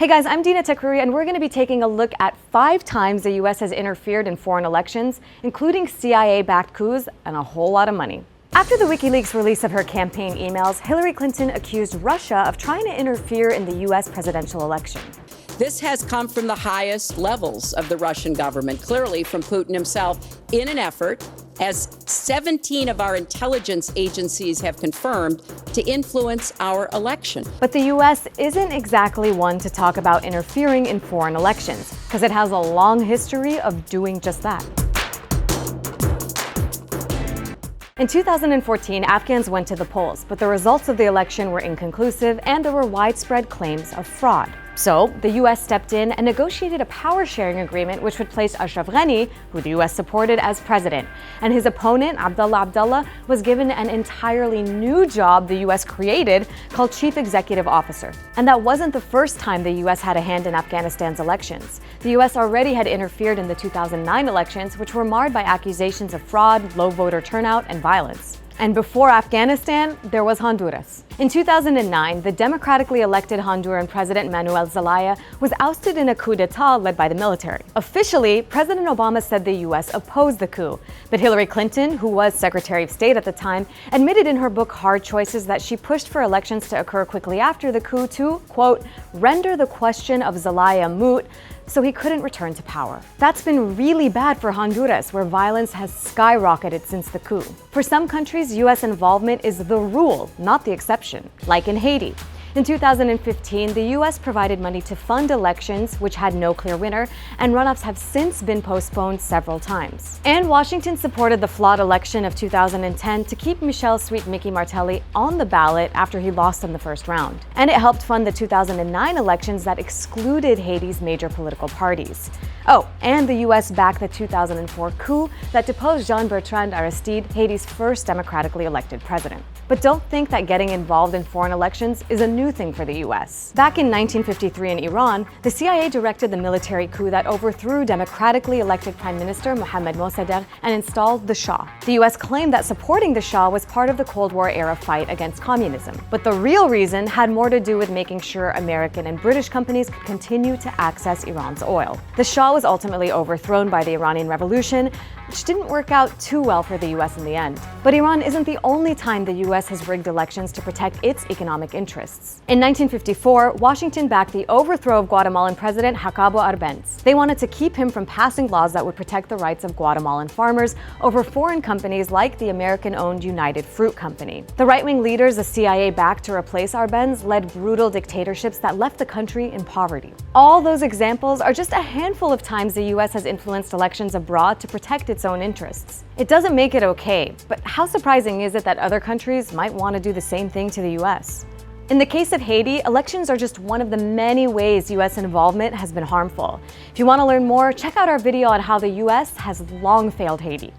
Hey guys, I'm Dina Takruri, and we're going to be taking a look at 5 times the U.S. has interfered in foreign elections, including CIA-backed coups and a whole lot of money. After the WikiLeaks release of her campaign emails, Hillary Clinton accused Russia of trying to interfere in the U.S. presidential election. This has come from the highest levels of the Russian government, clearly from Putin himself, in an effort, as 17 of our intelligence agencies have confirmed, to influence our election. But the U.S. isn't exactly one to talk about interfering in foreign elections, because it has a long history of doing just that. In 2014, Afghans went to the polls, but the results of the election were inconclusive and there were widespread claims of fraud. So, the U.S. stepped in and negotiated a power-sharing agreement which would place Ashraf Ghani, who the U.S. supported, as president. And his opponent, Abdullah, was given an entirely new job the U.S. created called Chief Executive Officer. And that wasn't the first time the U.S. had a hand in Afghanistan's elections. The U.S. already had interfered in the 2009 elections, which were marred by accusations of fraud, low voter turnout, and violence. And before Afghanistan, there was Honduras. In 2009, the democratically elected Honduran President Manuel Zelaya was ousted in a coup d'etat led by the military. Officially, President Obama said the U.S. opposed the coup, but Hillary Clinton, who was Secretary of State at the time, admitted in her book Hard Choices that she pushed for elections to occur quickly after the coup to, quote, render the question of Zelaya moot, so he couldn't return to power. That's been really bad for Honduras, where violence has skyrocketed since the coup. For some countries, U.S. involvement is the rule, not the exception, like in Haiti. In 2015, the U.S. provided money to fund elections, which had no clear winner, and runoffs have since been postponed several times. And Washington supported the flawed election of 2010 to keep Michelle's sweet Mickey Martelly on the ballot after he lost in the first round. And it helped fund the 2009 elections that excluded Haiti's major political parties. Oh, and the U.S. backed the 2004 coup that deposed Jean-Bertrand Aristide, Haiti's first democratically elected president. But don't think that getting involved in foreign elections is a new thing for the U.S. Back in 1953 in Iran, the CIA directed the military coup that overthrew democratically elected Prime Minister Mohammad Mossadegh and installed the Shah. The U.S. claimed that supporting the Shah was part of the Cold War-era fight against communism. But the real reason had more to do with making sure American and British companies could continue to access Iran's oil. The Shah was ultimately overthrown by the Iranian Revolution, which didn't work out too well for the U.S. in the end. But Iran isn't the only time the U.S. has rigged elections to protect its economic interests. In 1954, Washington backed the overthrow of Guatemalan President Jacobo Arbenz. They wanted to keep him from passing laws that would protect the rights of Guatemalan farmers over foreign companies like the American-owned United Fruit Company. The right-wing leaders the CIA backed to replace Arbenz led brutal dictatorships that left the country in poverty. All those examples are just a handful of times the U.S. has influenced elections abroad to protect its own interests. It doesn't make it okay, but how surprising is it that other countries might want to do the same thing to the U.S.? In the case of Haiti, elections are just one of the many ways U.S. involvement has been harmful. If you want to learn more, check out our video on how the U.S. has long failed Haiti.